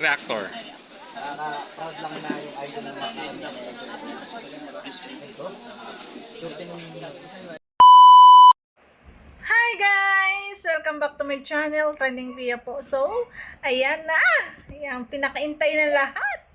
Reactor. Nakaka-proud lang na yung idol ng mga ito. Hi guys! Welcome back to my channel, Trending Pia po. So, ayan na! Ayan, pinakaintay na lahat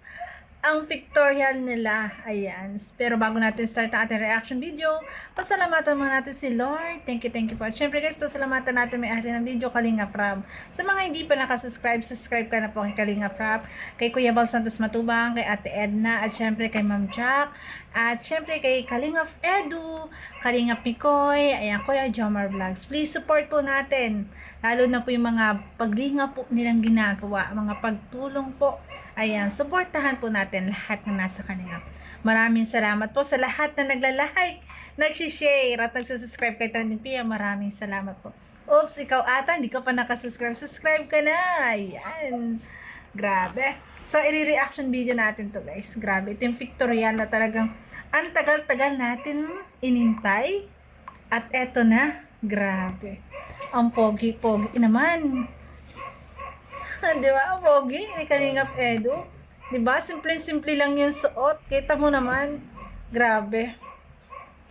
ang pictorial nila. Ayan. Pero bago natin start ang ating reaction video, pasalamatan muna natin si Lord. Thank you po. At syempre guys, pasalamatan natin may-ari ng video, Kalinga Prab. Sa mga hindi pa nakasubscribe, subscribe ka na po kay Kalinga Prab, kay Kuya Bal Santos Matubang, kay Ate Edna, at syempre kay Ma'am Jack, at syempre kay Kalinga Edu, Kalinga Pikoy, ayan, Kuya Jomar Vlogs. Please support po natin. Lalo na po yung mga paglinga po nilang ginagawa, mga pagtulong po. Ayan, supportahan po natin lahat na nasa kanila. Maraming salamat po sa lahat na nagla-like, nagsishare, at nagsasubscribe kay Trending Pia. Maraming salamat po. Oops, ikaw ata, hindi ka pa nakasubscribe. Subscribe ka na. Ayan. Grabe. So, i-reaction video natin to guys. Grabe. Ito yung pictorial na talagang ang tagal-tagal natin inintay. At eto na. Grabe. Ang pogi-pogi naman. Di ba? Pogi. Ni Kalingap Edu. Di ba? Simple-simple lang yung suot. Kita mo naman. Grabe.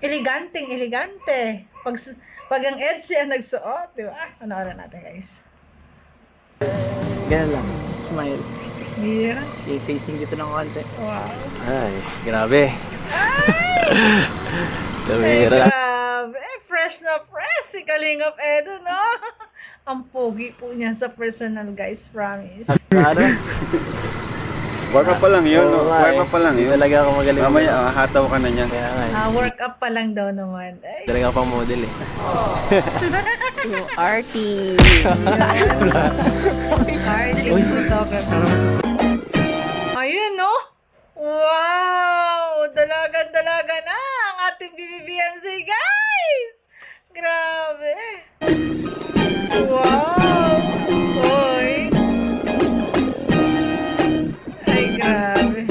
Eleganteng elegante. Pag ang Edsy ang nagsuot. Di ba? Panoorin natin guys. Ganun lang. Smile. Yeah. I-facing dito ng konti. Wow. Ay, grabe. Ay, grabe. Fresh na fresh si Kalingap Edu, no? Ang pogi po niya sa personal, guys. Promise. Warm up pa lang yun. Oo, Warm up pa lang yun. Talaga ako magaling. Mamaya, hataw ka na niyan. Kaya nga. Work up pa lang daw naman. Ay. Talaga ako pang model eh. Arty. Arty photographer. Ayun, no? Wow! Dalaga-dalaga na ang ating BBBNC, guys! Grabe! Wow! Oy! Ay, grabe!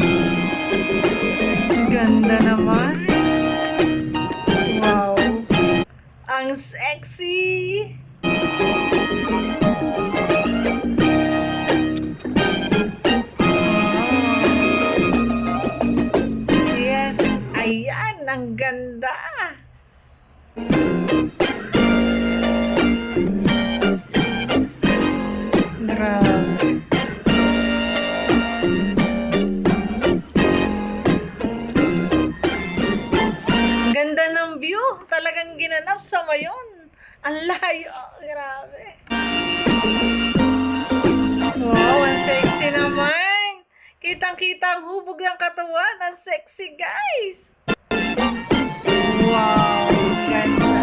Ganda naman! Wow! Ang sexy! Yes! Ayan! Ang ganda! Grabe. Ganda ng view. Talagang ginanap sa mayon. Ang layo. Grabe. Wow, ang sexy naman. Kitang-kita ang hubog ng katawan. Ang sexy, guys. Wow, ganda.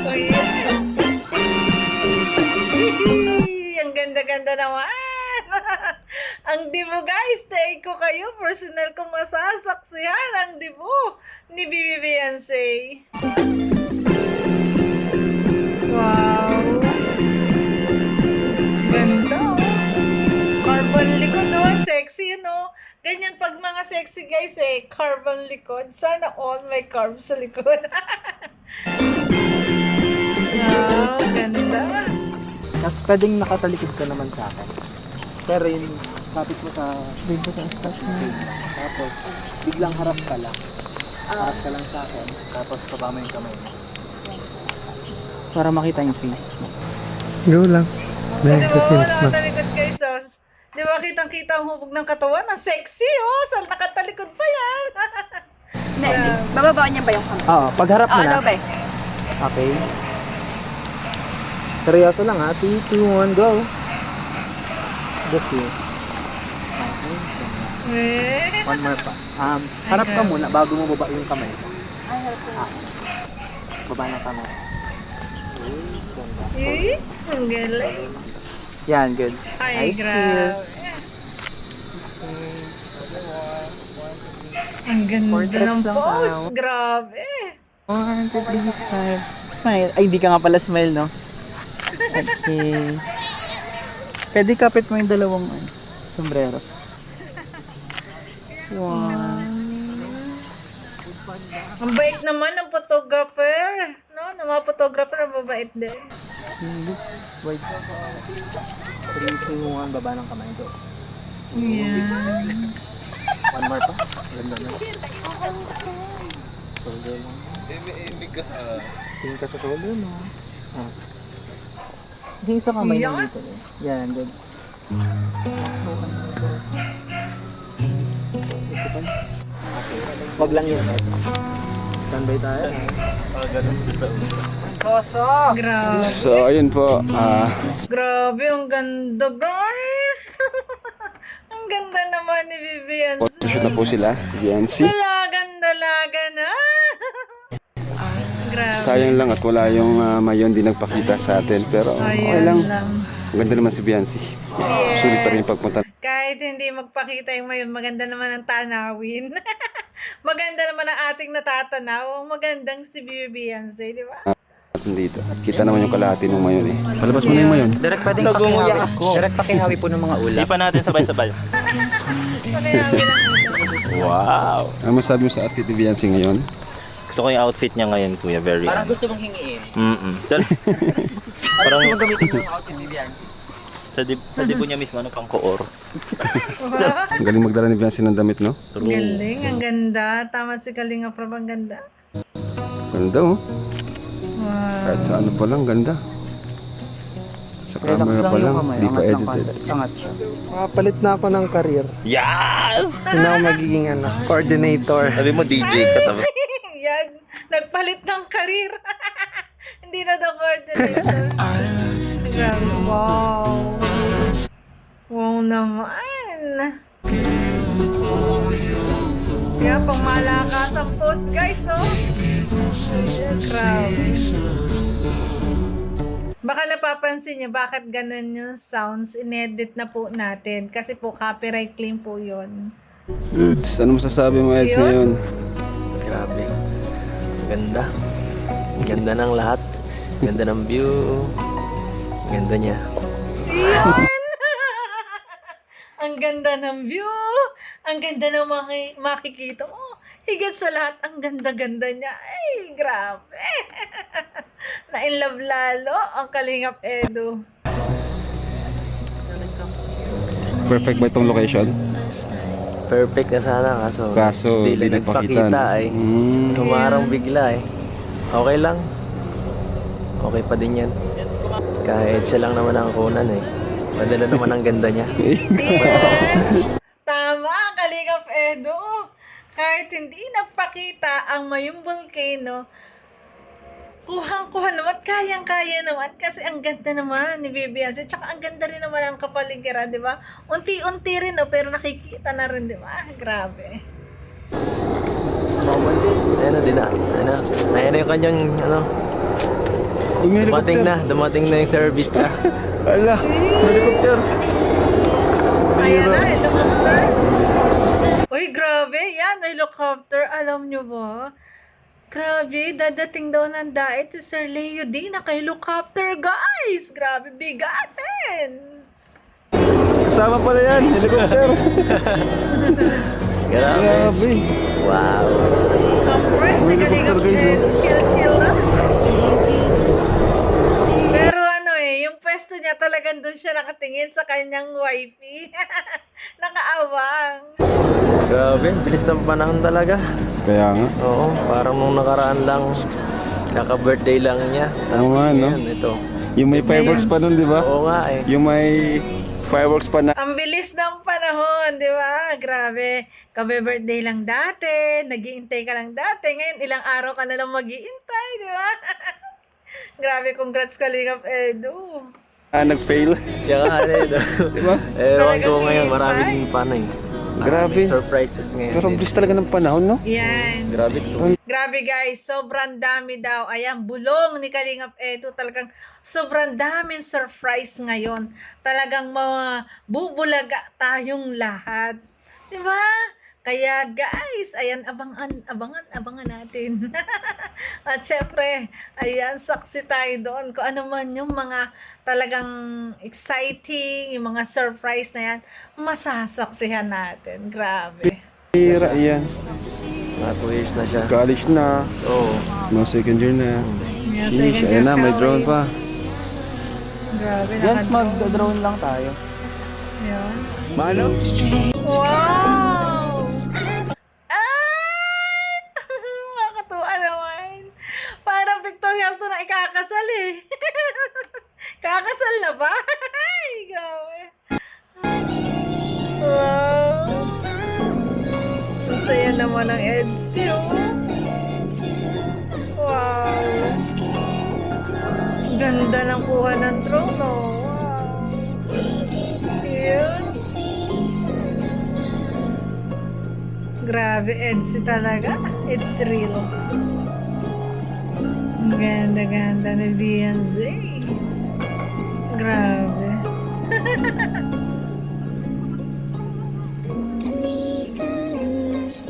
Oh, yes. Ang ganda-ganda naman. Ang dibo guys, take ko kayo. Personal kong masasaksihan ang dibo ni BBBNC. Wow. Ganda. Carbon likod, no? Sexy, no? Ganyan pag mga sexy guys eh, carbon likod. Sana all may carbs sa likod. Wow, ganda. Tapos pwedeng nakatalikod ka naman sa akin. Pero yun, kapit mo sa dito sa station. Tapos, biglang harap ka lang. Harap ka lang sa akin. Tapos, baba mo yung kamay mo. Para makita yung face mo. Go lang. Di ba wala nakatalikod kayo sos? Di ba kitang-kita ang hubog ng katawan? Ang sexy, oh! Saan nakatalikod pa yan? Bababa niya ba yung kamay? Oo, pagharap mo na. daw ba? Okay. Seryoso lang ha. 3, 2, 1, go. Good you. Eh? One more pa. Harap ka muna bago mo baba yung kamay mo. Ay, harap ko. Baba ng kamay. Eh? Ang galing. Yan, good. Ay, Eyes grabe. Ang ganda Portraits ng lang pose. tayo. Grabe. 1, 2, 3, smile. Smile. Ay, hindi ka nga pala smile, no? Okay. Pwede kapit mo yung dalawang sombrero. One. Ang bait naman ng photographer. No? Na mga photographer, mabait din. Hindi. Wait. 3, 2, 1, baba ng kamay ko. Yan. One more pa. Ganda na. Shoulder mo. Tingin ka sa shoulder mo. Ah. Tingin sa kamay mo Yan. dito. Yan, good. Wag lang yun. Standby tayo. Grabe. So, ayun po. Grabe, ang ganda, guys. Ang ganda naman ni Vivian. Photoshoot na po sila. Yancy. Dalaga na. Grabe. Sayang lang at wala yung mayon din nagpakita sa atin. Pero okay Ayun lang. lang. Ang ganda naman si Biancy. Yes. Sulit pa rin yung pagpunta. Kahit hindi magpakita yung mayon, maganda naman ang tanawin. Maganda naman ang ating natatanaw. Ang magandang si Vivian, di ba? natin dito. Kita naman yung kalahati ng mayon eh. Palabas mo na yung mayon. Direct pwedeng pakihawi. Direct pakihawi po ng mga ulap. Hindi pa natin sabay-sabay. Panayawi lang ito. Wow! Ano masabi mo sa outfit ni Biancy ngayon? Gusto ko yung outfit niya ngayon, kuya. Very Parang gusto mong hingiin. Parang Parang gusto mong gamitin yung outfit ni Biancy. sa dibo niya mismo, ano, pang koor. Wow. Ang galing magdala ni Biancy ng damit, no? Ang galing, ang ganda. Tama si Kalinga Prab, ang ganda. Ganda oh. Wow. Kahit sa ano pa lang, ganda. Sa camera pa lang, di pa edited. Angat siya. Makapalit na ako ng career. Yes! Hindi na ako magiging coordinator. Sabi mo, DJ ka tama. Yan, nagpalit ng karir. Hindi na daw coordinator. Grabe, wow. Wow naman. Kaya pang malakas ang post, guys, oh. Ayan, grabe. Baka napapansin niyo bakit ganun yung sounds, inedit na po natin. Kasi po, copyright claim po yun. Eds, ano masasabi mo Eds Yun. ngayon? Grabe. Ganda. Ganda ng lahat. Ganda ng view. Ganda niya. Yun! Ang ganda ng view. Ang ganda ng makikita mo. Higit sa lahat, ang ganda-ganda niya. Ay, grabe. Na-inlove lalo ang Kalingap Edu. Perfect ba itong location? Perfect na sana Kaso, di di lang nagpakita. nagpakita eh. Mm. Tumarang bigla eh. Okay lang. Okay pa din yan. Kahit siya lang naman ang kunan eh. Madala naman ang ganda niya. Yes! Tama, Kalingap Edu. Kahit hindi nagpakita ang Mayong Volcano, kuhang-kuha naman, kayang-kaya naman kasi ang ganda naman ni Vivian. Tsaka ang ganda rin naman ang kapaligiran, di ba? Unti-unti rin, no? Pero nakikita na rin, di ba? Grabe. Ayan na din na. Ayan na yung kanyang ano. Dumating na yung service na. Ala, helicopter. Ayan na, helicopter. Uy, grabe. Yan, may helicopter. Alam nyo ba? Grabe, dadating daw ng daet si Sir Leo D. Naka-helicopter, guys. Grabe, bigatin. Kasama pala yan, helicopter. Grabe. Wow. Compress, si Kalingap chill lang. Pero ano yung pwesto niya talagang doon siya nakatingin sa kanyang wifey. Nakaawang. Grabe. Bilis ng panahon talaga. Kaya nga. Oo. Parang nung nakaraan lang. Kaka-birthday lang niya. Oo nga, no? Ayan, ito. Yung may fireworks pa nun, di ba? Oo nga eh. Yung may fireworks pa na. Ang bilis ng panahon, di ba? Grabe. Kabe-birthday lang dati. Nag-iintay ka lang dati. Ngayon, ilang araw ka na lang mag-iintay, di ba? Grabe, congrats Kalingap Edu. Nag-fail. Kaya nga Di ba? ewan ko Talagang ngayon. iintay. Maraming paano eh. Grabe. Maraming surprises ngayon. Pero ang bilis talaga ng panahon, no? Yan. Grabe to. Grabe guys, sobrang dami daw. Ayan, bulong ni Kalingap Edu. Talagang sobrang daming surprise ngayon. Talagang mabubulaga tayong lahat. Diba? Kaya guys, ayan, abangan natin. At syempre, ayan, saksi tayo doon. Kung ano man yung mga talagang exciting, yung mga surprise na yan, masasaksihan natin. Grabe. Hira yan. Mga 2 years na siya. College na. Oo. Mga second year na. Yeah, Sheesh, second ayun na, may year drone college. pa. Grabe, Gents, naka-drone. mag-drone lang tayo. Yan. Mano? Wow! Ay! Makakatuwa naman. Parang pictorial to na ikakasal eh. Kakasal na ba? Ay, grabe. Wow! Ang saya naman ng Edsy, oh. Wow! Ganda ng kuha ng drone, oh. Wow! Yun. Grabe, Edsy talaga. It's real. Ang ganda-ganda ni Beyonce. Grabe.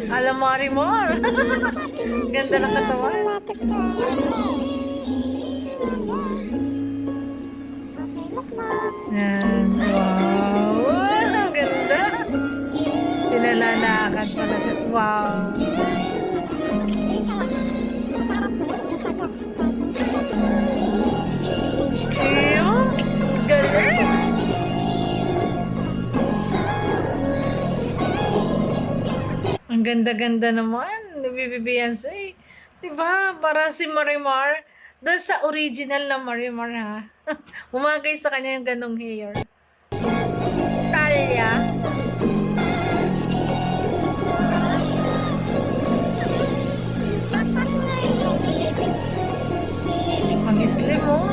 Alam mo, Marimor. Ganda ng katawan. Yan. Wow. Ang ganda. Pinalalakad pala siya. Wow. Ayun. Galing. Ang ganda-ganda naman. Beyonce. Diba? Para si Marimar. Doon sa original na Marimar, ha? Umagay sa kanya yung ganong hair. Talya. Mag-slim, oh.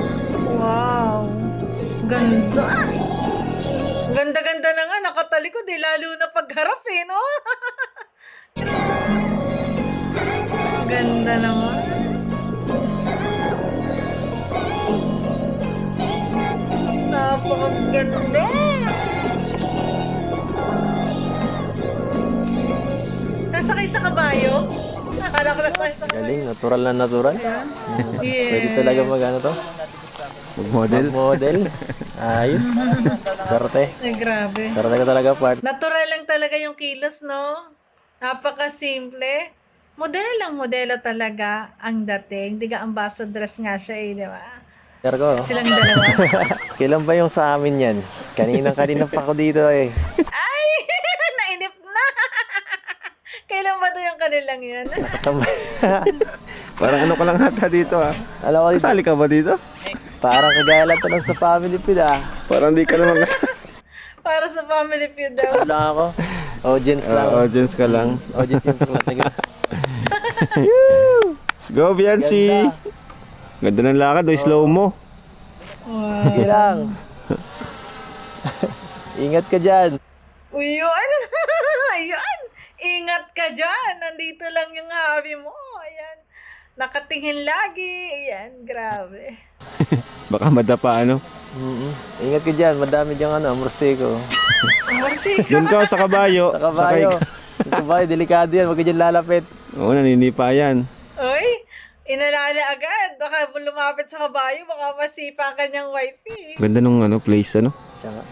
Wow. Ganda. Ganda-ganda na nga. Nakatalikod, eh. Lalo na pagharap, eh, no? Ganda naman. Napakaganda. Nasakay sa kabayo? Nakala ko nasakay sa kabayo. Galing, natural na natural. Ayan. Mm. Pwede talaga mag-ano to? Mag-model. Mag-model. Ayos. Swerte. Ay, grabe. Swerte ka talaga, part. Natural lang talaga yung kilos, no? Napaka-simple. Modelo talaga ang dating. Di ka ambassadress nga siya eh, di ba? Share ko. Silang dalawa. Kailan ba yung sa amin yan? Kanina pa ako dito eh. Ay! Nainip na! Kailan ba to yung kanilang yan? Nakatambay. Parang ano ka lang hata dito ah. Alam ko dito. Kasali ka ba dito? Parang kagaya lang to lang sa family feud ah. Parang di ka naman kasali. Para sa family feud daw. Wala ako. Audience lang. Audience ka lang. Audience yung lang. Go, Beyonce! Ganda ng lakad, oh, slow mo. Wow. Sige lang. Ingat ka dyan. Uy, yun! Ayun! Ingat ka dyan! Nandito lang yung hobby mo. Ayan. Nakatingin lagi. Ayan, grabe. Baka madapa ano. Ingat ka dyan. Madami dyan morsiko. Morsika. Doon ka sa kabayo. Sa kabayo. Sa kabayo, delikado yan. Huwag ka dyan lalapit. Oo, naninipa yan. Uy, inalala agad. Baka lumapit sa kabayo, baka masipa ang kanyang wifey. Ganda nung ano, place ano. Siya nga.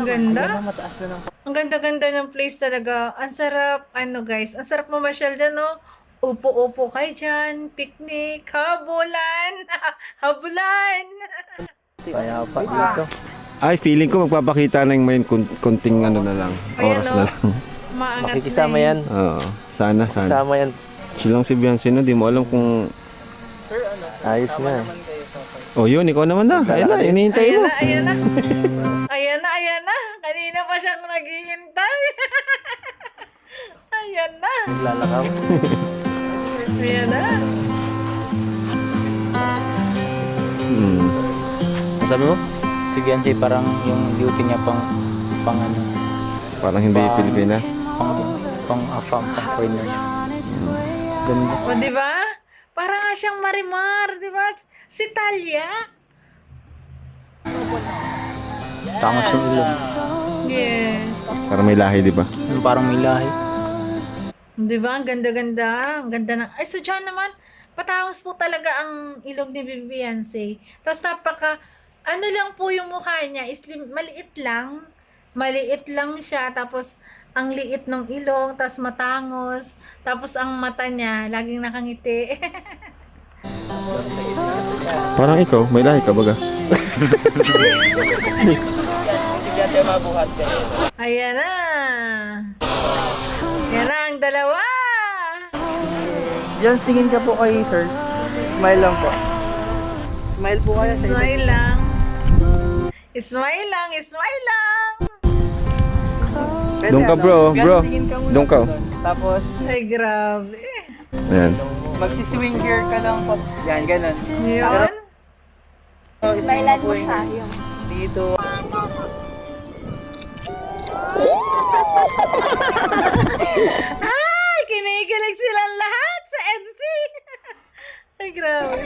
Ang ganda. Ang ganda-ganda ng place talaga. Ang sarap, guys, ang sarap mamasyal dyan, no? Upo-upo kayo dyan, picnic, habulan, habulan. Kaya pa dito. Ay, feeling ko magpapakita na yung may konting ano na lang. Ayan, Oras no? na lang. Maangat Makikisama na yan. Oo, sana. Kasama yan. Silang si Beyonce no, di mo alam kung... Ayos na. Oh, yun, ikaw naman na. Ayun na, inihintay Ayan mo. na, ayan na. Ayan na, ayan na. Kanina pa siyang naghihintay. Ayan na. Lalakaw. Ayan na. Sabi mo? Si Beyonce parang yung beauty niya pang ano, Parang hindi Pilipina. pang foreigners. Ganda. O, di ba? Para nga siyang Marimar, di ba? Si Talia. Tangos yung ilong. Yes. Parang may lahi, di ba? Yung parang may lahi. Di ba? Ang ganda-ganda. Ang ganda ng... Ay, sa John naman, patangos po talaga ang ilog ni Beyonce. Tapos ano lang po yung mukha niya, maliit lang. Maliit lang siya. Tapos, ang liit ng ilong, tapos matangos, tapos ang mata niya, laging nakangiti. Parang ikaw, may lahi ka baga. Ayan na. Yan na ang dalawa. Diyan, tingin ka po kay sir. Smile lang po. Smile po kayo sa Smile lang. Smile lang, smile lang. Pwede, Doon ka, ano, bro, yan, bro. tingin ka muna Doon ka. po doon. Tapos, Ay, grabe. Ayan. magsiswing gear ka lang po. Yan, ganun. Yun. So, Bailan mo swing siya. Yung dito. Ay, kinikilig silang lahat sa EDC. Ay, grabe.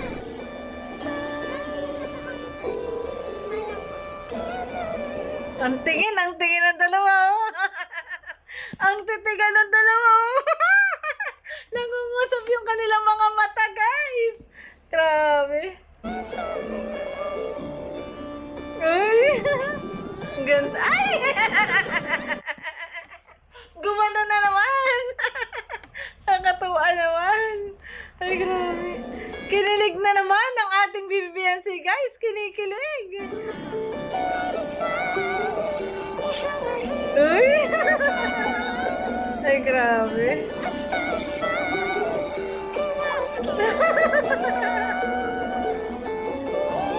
Ang tingin ng dalawa. Oh. Ang titigan ng dalawa. Oh. Nangungusap yung kanilang mga mata, guys. Grabe. Ay. Ang ganda. Ay. Gumano na naman. Nakakatuwa naman. Ay, grabe. Kinilig na naman ang ating BBBNC, guys. Kinikilig. Uy! Ay, grabe.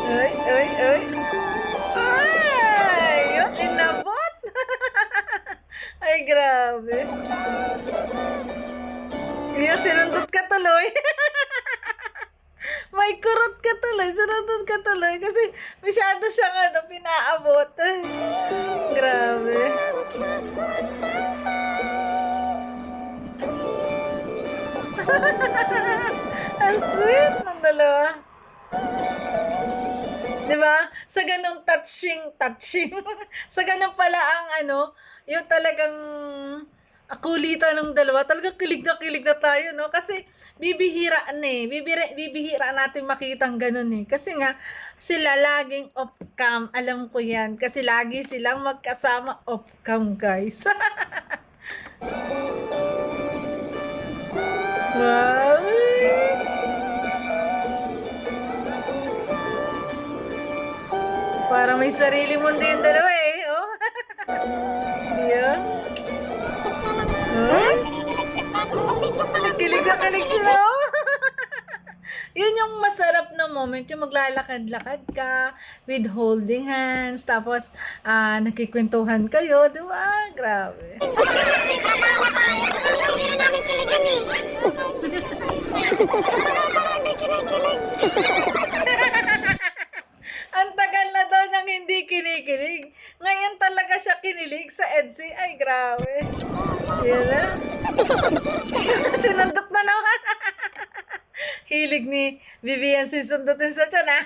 Ay, ay, ay. Ay, yun, inabot. Ay, grabe. Yan, sinundot ka tuloy. May kurot ka tuloy, sinundot ka tuloy kasi masyado siyang pinaabot. Ay, grabe. Ang sweet ng dalawa. Diba? Sa ganong touching. Sa ganong pala ang yung talagang kulitan ng dalawa. Talagang kilig na tayo, no? Kasi bibihira natin makitang ganun eh. Kasi nga, sila laging off-cam. Alam ko yan. Kasi lagi silang magkasama off-cam, guys. Wow! Para may sarili mundo yung dalawa eh. Oh. Yan. Huh? Kilig na kilig sila. Oh. Yun yung masarap na moment, yung maglalakad-lakad ka with holding hands, tapos nakikwentuhan kayo, di ba? Grabe. Ang tagal na daw niyang hindi kinikilig. Ngayon talaga siya kinilig sa EDC. Ay, grabe. Yan na. Sinundot na naman. Hilig ni Vivian si sundutin sa tiyan, ha?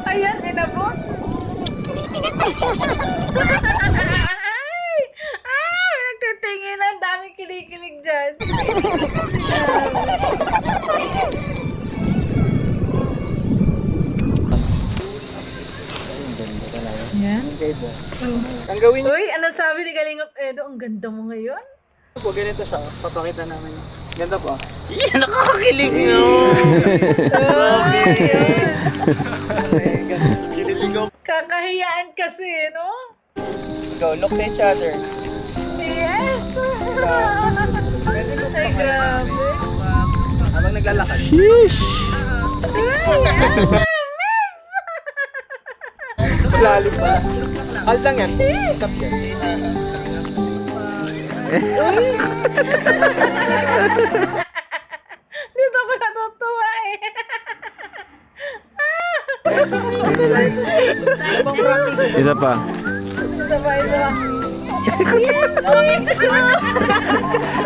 Ayan, inabot. Ay, nagtitingin. Ang daming kinikilig dyan. Yan. Ang gawin niyo Uy, ano sabi ni Kalingap Edo? Ang ganda mo ngayon. po, ganito siya. Papakita namin. Ganda po. Nakakakilig nyo! Kakahiyaan kasi, no? Go, look to each other. Yes! Ay, grabe. Habang naglalakad. Ay, miss! Lalim pala. Hold lang yan. Stop yan. Dito ko natutuwa eh. Isa pa. Sabay.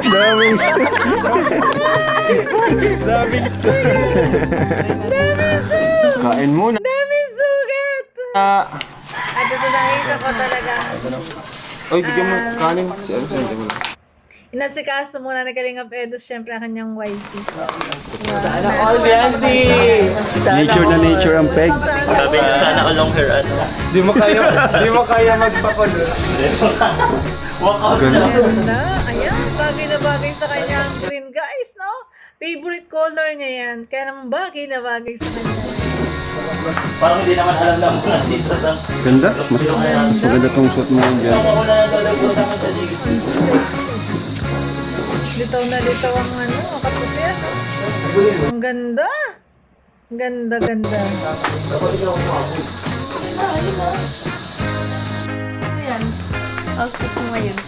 Daming Kain muna. Daming sugat! At ito nakita ko talaga. Oy, bigyan mo kanin. Si ano, sa'yo mo lang. Inasikaso muna na Kalingap Edo, syempre ang kanyang wifey. Sana all Biancy! Nature na nature ang peg. Sabi niya sana all long hair at Di mo kaya magpapalit. walk out siya. Ganda. Ayan, bagay na bagay sa kanya ang green. Guys, no? Favorite color niya yan. Kaya naman bagay na bagay sa kanya. Parang hindi naman alam lang muna dito sa... Ganda. Mas maganda tong suot mo yan dyan. Ako na naglalagay naman sa digit. Ang sexy. Litaw na litaw ang ano, kaputi ano. Ang ganda. Ganda, ganda. Ayan. Outfit mo ngayon.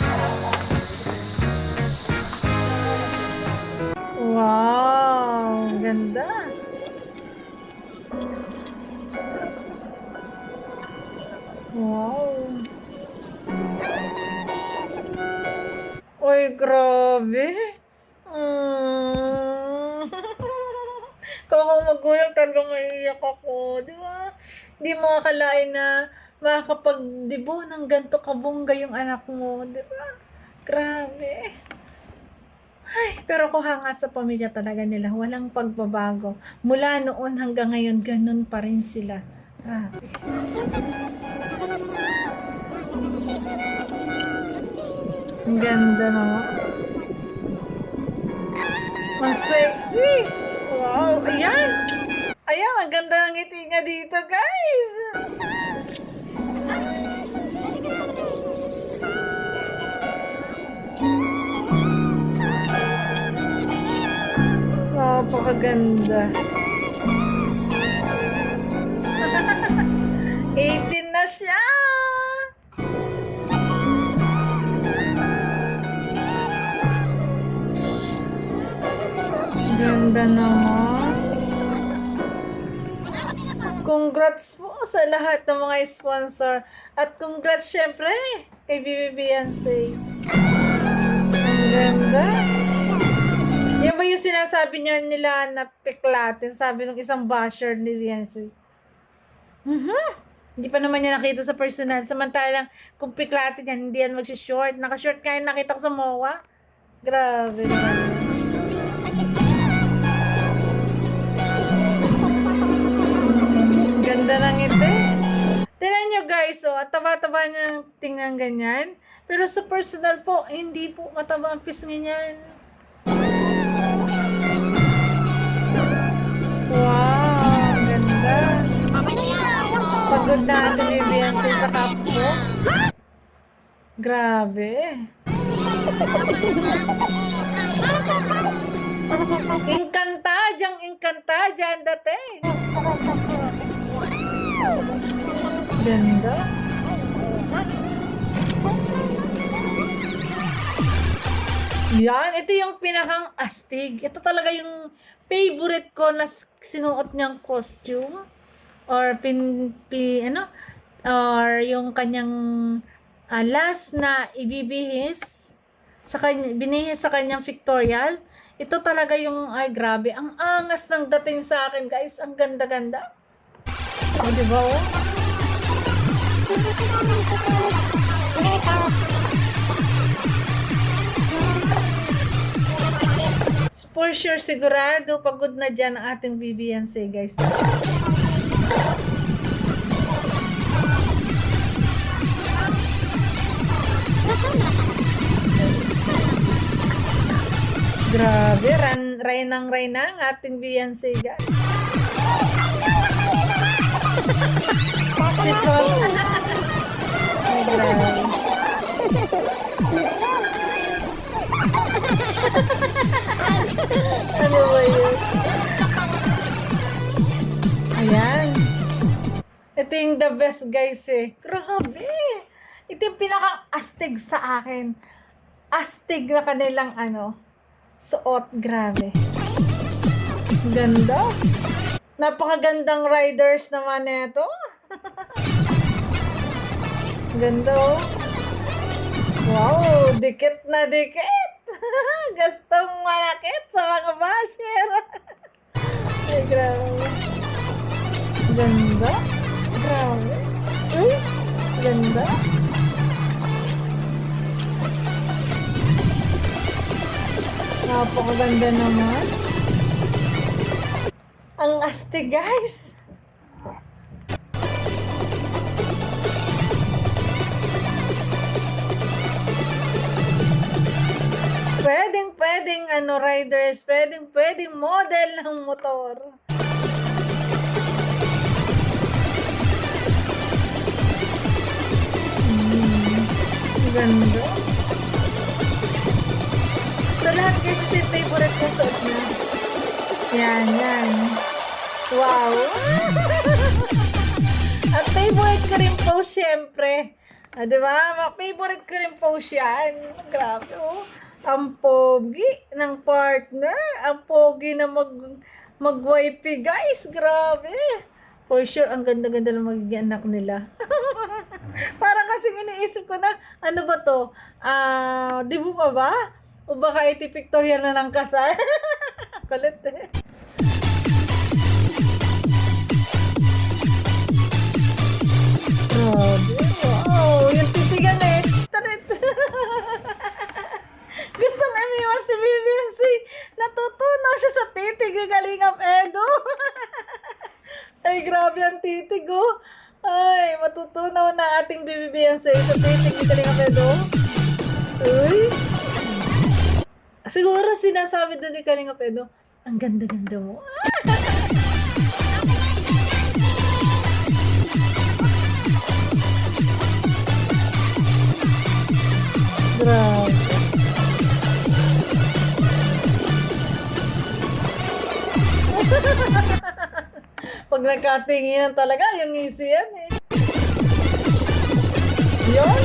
Wow, ganda. Wow. Uy, grabe. Kung ako magulang, talagang maiiyak ako. Di ba? Di mo akalain na makakapagdibo ng ganito kabongga yung anak mo. Di ba? Grabe. Ay, pero kuha nga sa pamilya talaga nila. Walang pagbabago. Mula noon hanggang ngayon, ganun pa rin sila. Grabe. Ang ganda naman. Ang sexy. Wow. Ayan. Ayan, ang ganda ng ngiti niya dito, guys. Napakaganda. 18 na siya. Ganda naman. Congrats po sa lahat ng mga sponsor. At congrats syempre kay Bibi Beyonce. Ang ganda. Yan ba yung sinasabi niya nila na piklatin? Sabi ng isang basher ni Beyonce. Hindi pa naman niya nakita sa personal. Samantalang kung piklatin yan, hindi yan magsishort. Naka-short kaya nakita ko sa MOA. Grabe naman. Ganda ng ngiti. Tingnan nyo guys, oh, taba-taba niya tingnan ganyan. Pero sa personal po, hindi po mataba ang pisngi niyan. Wow, ganda. Pagod na si Beyonce sa Capbox. Grabe. Inkanta dyan dati. Ganda. Yan, ito yung pinakang astig. Ito talaga yung favorite ko na sinuot niyang costume. Or or yung kanyang last na ibibihis sa kanya, binihis sa kanyang pictorial. Ito talaga yung, ay grabe, ang angas ng dating sa akin guys. Ang ganda-ganda. O, diba oh? For sure, sigurado, pagod na dyan ang ating Beyonce guys. Grabe, rainang-raina ang ating Beyonce guys. Si Paul. Ay, grabe. Ano ba yun? Ayan. Ito yung the best guys eh. Grabe. Ito yung pinaka-astig sa akin. Astig na kanilang suot. Grabe. Ganda. Napakagandang riders naman ito. Ganda oh. Wow, dikit na dikit. Gastong malakit sa mga basher. Ay, grabe. Ganda. Grabe. Uy, ganda. Napakaganda naman. Ang astig, guys. Pwedeng riders, pwedeng model ng motor. Ganda. So lahat guys, ito yung favorite ko suot na. Yan. Wow. At favorite ko rin po syempre. Diba? Favorite ko rin po yan. Grabe oh. Ang pogi ng partner. Ang pogi na mag-wifey guys. Grabe. For sure, ang ganda-ganda ng magiging anak nila. Parang kasi iniisip ko na, ano ba to? Di mo pa ba? O baka iti pictorial na ng kasal? Kulit eh. Grabe. Wow, yung titigan eh. Tarit. Gustong amiwas ni BBNC. Natutunaw siya sa titig ni Kalingap Edo. Ay, grabe ang titig oh. Ay, matutunaw na ating BBNC sa titig ni Kalingap Edo. Uy. Siguro sinasabi doon ni Kalingap Edo, ang ganda-ganda mo. Grabe. Pag nagkatingin talaga, yung ngisi yan eh. Yun.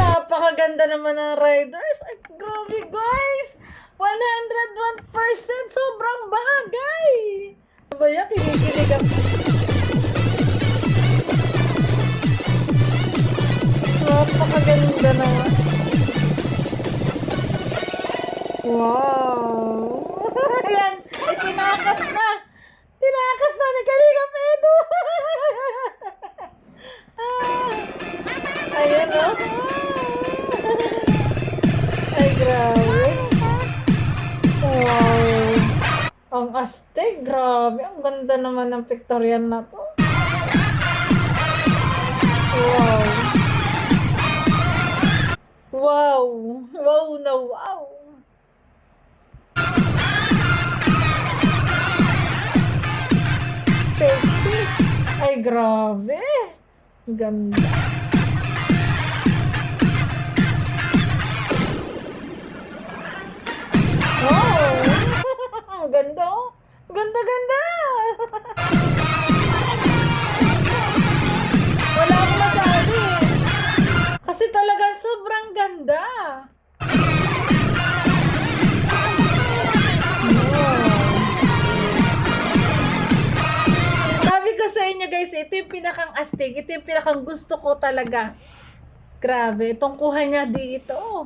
Napakaganda naman ng riders. Ay, grabe guys. 101%. Sobrang bagay. Ano ba yan? Kinikilig ako. Napakaganda naman. Wow. Ayan. Tinakas na. Tinakas na ni Kalingap Edo. Ayan o. Ay, grabe. Wow. Ang astig. Grabe. Ang ganda naman ng pictorial na to. Wow. Wow. Wow na wow. Sexy. Ay, grabe. Ganda. Wow. Ang ganda oh. Ganda-ganda. Wala akong masabi. Kasi talagang sobrang ganda. Sabi ko sa inyo guys, ito yung pinakang astig, ito yung pinakang gusto ko talaga. Grabe, itong kuha niya dito.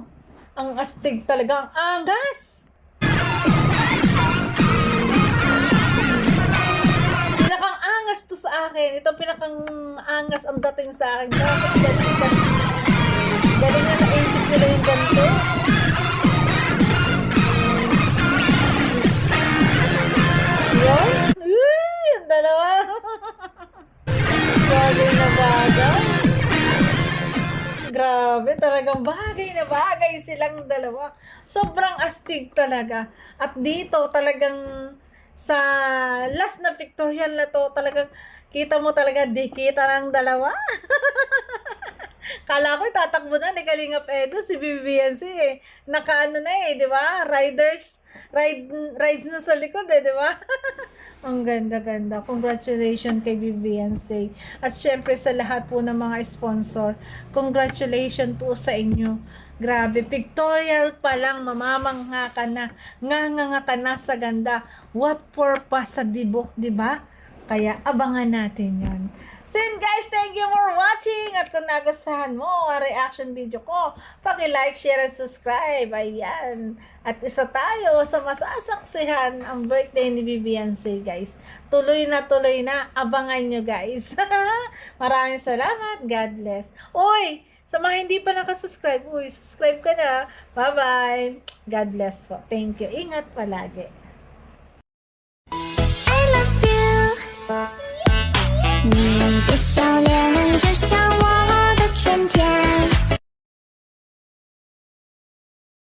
Ang astig talaga, ang angas. Pinakang angas to sa akin. Ito pinakang angas ang dating sa akin. Galing na naisip nila yung ganito. Yun. Uy, ang dalawa. Bagay na bagay. Grabe, talagang bagay na bagay silang dalawa. Sobrang astig talaga. At dito talagang sa last na pictorial na to, talagang kita mo talaga dikita ng dalawa. Kala ko tatakbo na ni Kalingap Edo si BBNC eh. Nakaano na eh, di ba? Rides na sa likod eh, di ba? Ang ganda-ganda. Congratulations kay BBNC. At syempre sa lahat po ng mga sponsor, congratulations po sa inyo. Grabe, pictorial pa lang, mamamangha ka na. Nga ka na sa ganda. What for pa sa dibo, di ba? Kaya abangan natin yan. So yun guys, thank you for watching. At kung nagustuhan mo ang reaction video ko, paki-like, share, and subscribe. Ayan. At isa tayo sa masasaksihan ang birthday ni BBNC guys. Tuloy na. Abangan nyo guys. Maraming salamat. God bless. Uy! Sa mga hindi pa nakasubscribe, subscribe ka na. Bye-bye. God bless po. Thank you. Ingat palagi. I love you.